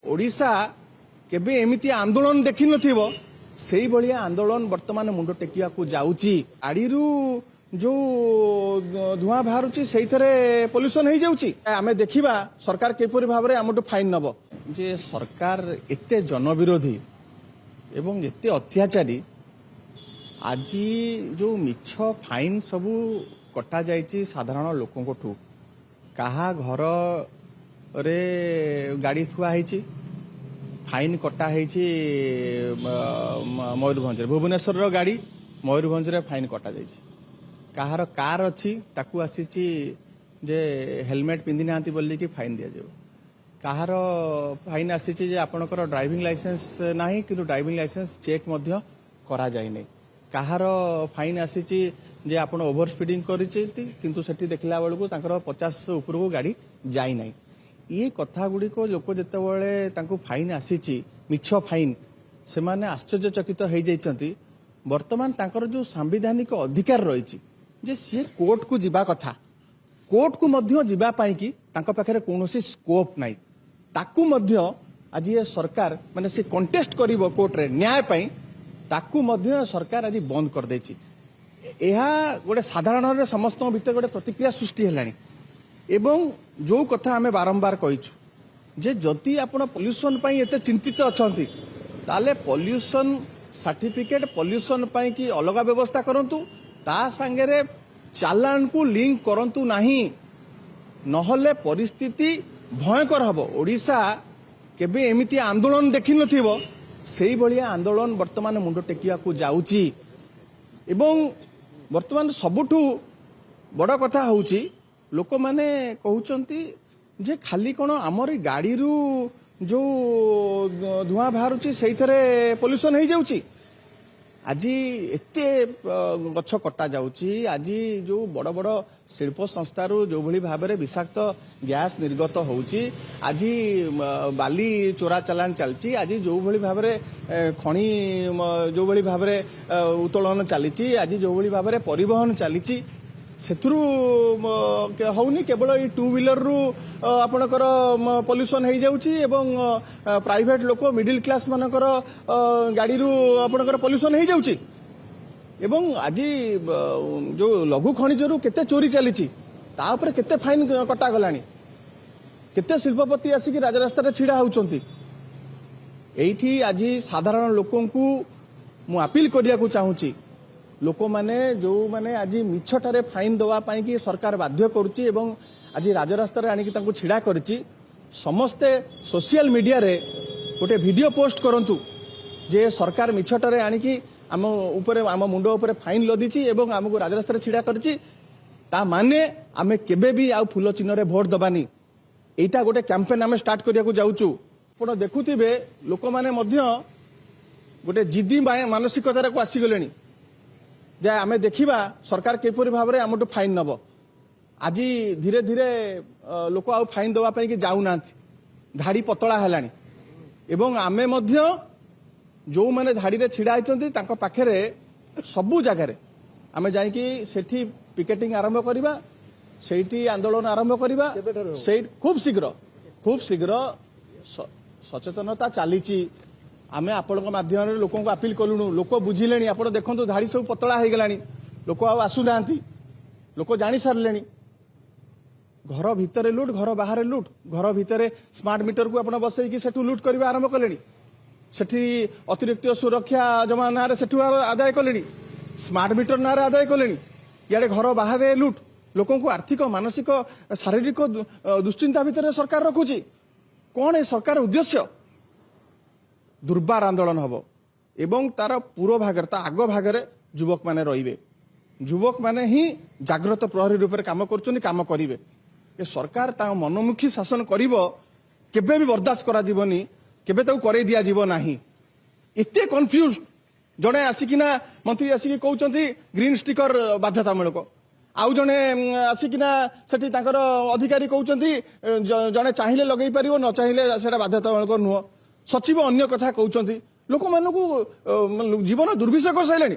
ओडिशा केबे एमिति आंदोलन देखि नथिबो सेही भलिया आंदोलन वर्तमान मुंड टेकिया को जाउची आडीरू जो धुआं बाहरुची सेइथरे पोल्यूशन हो जाउची आमे देखिबा सरकार केपरि भाबरे आमटु फाइन नबो जे सरकार एते जनविरोधी एवं एते अत्याचारी आज जो मिछ फाइन सबू कटा जाइची साधारण लोकंठू कहा घर रे गाड़ी थुआ है फाइन कटा है मयूरभंज भुवनेश्वर गाड़ी मयूरभंज रे फाइन कटा जाइए कहार कार अच्छी ताकू आसी जे हेलमेट पिंधि ना बोलिकी फाइन दि जाए कहार फाइन आसी आपणकर ड्राइविंग लाइसेंस ना कि ड्राइविंग लाइसेंस चेक करा जाए नहीं कहार फाइन आसी जे आपण ओभर स्पीडिंग किंतु सेठी देखला बेलू 50 ऊपर को गाड़ी जाई नहीं ये कथा गुड़ी को लोक जिते फाइन आसी मिछ फाइन से माने आश्चर्यचकित हो जाती वर्तमान तांकर जो सांविधानिक अधिकार रही जे सी कोर्ट को जीवा कथा कोर्ट को मध्य जीवा पाई कि तांका पाखरे कोनोसी स्कोप नाही ताकू मध्य आज ये सरकार माने से कंटेस्ट करिवो कोर्ट रे न्याय पाई ताकू मध्य सरकार आज बंद कर देछि एहा गोटे साधारण समस्त भीतर गोटे प्रतिक्रिया सृष्टि हेलानी एवं जो कथा आमे बारंबार कहिछु जे जति आपण पोल्यूशन पाई एते चिंतित अछंती ताले पोल्यूशन सर्टिफिकेट पोल्यूशन पाई कि अलग व्यवस्था करंतु ता संगे चालान को लिंक करंतु नाही नहले परिस्थिति भयंकर हबो ओडिशा केबे एमिति आंदोलन देखि नथिबो सेही भलिया आंदोलन वर्तमान मुंड टेकिया को जाउची एवं वर्तमान सबुठू बड़ कथा होउची लोक माने कहउचंती जे खाली कोन हमर गाड़ी रू जो धुआं बाहरुची सेइथरे पोल्यूशन हो जाउची आज एते गछ कटा जाउची आज जो बड़ बड़ शिल्प संस्था जो भली भाव में विषाक्त गैस निर्गत होउची आज बाली चोरा चालान चलची आज जो भली भाव में खणी जो भली भाव में उत्तोलन चली आज जो भली भाव में परिवहन चली सेथुरु होउनी केवल ई टू व्हीलर रु आपणकर पोल्यूशन हो जाउची एवं प्राइवेट लोक मिडिल क्लास मानकर गाड़ी रु आपणकर पोल्यूशन हो जाउची एवं आज जो लघु खनिज रु केते चोरी चली ता ऊपर केते फाइन कटा गलानी केते शिल्पपति आसिक राजरास्ता छिड़ा होउचंती एठी आज साधारण लोकंकु मु अपील करिया को चाहूची लोक माने जो माने आज मिछटारे फाइन दवा पाई कि सरकार बाध्य करुच्ची एवं आज राजरास्ता आनिक तांको छिड़ा करची समस्ते सोशल मीडिया रे गोटे वीडियो पोस्ट करंतु जे सरकार मिछटारे आनिकी आम ऊपर आम मुंड ऊपर फाइन लदीची एवं आमको राजरास्ता छिड़ा करची ता माने आमे केबे भी आ फूल चिन्ह रे भोट दबानी एटा गोटे कैंपेन आमे स्टार्ट करिया को जाउचू आपण देखुथिबे लोक माने मध्य गोटे जिद्दी मानसिकतार को आसी गलेनी जे आमे देखिबा सरकार केपरि भाव में आमटू फाइन नब आज धीरे धीरे लोक आ फाइन दवा पाई कि जाऊ ना धाड़ी पतला हेलानी एवं आमे मध्य जो माने धाड़ी रे छिड़ा होइतंती तांको पाखरे सबु जगह रे आमे जाईकी सेठी पिकेटिंग आरंभ करिबा सेठी आंदोलन आरंभ करिबा से खूब शीघ्र सचेतनता चलीची आमे आपण माध्यम लोक अपील कलुणु लोक बुझिले आप देखो धाड़ी सब पतला हो गलानी लोक आसुना लोक जानी सारे घर भितर लुट घर बाहर लुट घर भितर स्मार्ट मीटर को आप बसईकी सेठू लुट करने आरंभ कले सेठी अतिरिक्त सुरक्षा जमा ना आदाय कले स्मार्ट मीटर ना आदाय कले इे घर बाहर लुट लोक आर्थिक मानसिक शारीरिक दुश्चिंता भितर सरकार रखुची कौन है सरकार उद्देश्य दुर्बार आंदोलन हम एवं तार पूर्व भागर ता आग भागर युवक माने रहिबे युवक माने ही जागृत प्रहरी रूप में काम काम करिवे ए सरकार ता मनमुखी शासन करिवो केबे भी बर्दाश्त करा जीवनी केबे ताऊ करे दिया जीव नाही एते कन्फ्यूज जड़े आसिकिना मंत्री आसिकी कहउचंती ग्रीन स्टिकर बाध्यतामूलक आउ जड़े आसिकिना सेठी तांकर अधिकारी कहउचंती जड़े चाहिए लगेई परिवो न चाहिए सेटा बाध्यतामूलक नुह सचिव अन्य कथा कहउचंती लोक मानकू जीवन दुर्विषय कर साइलेनी।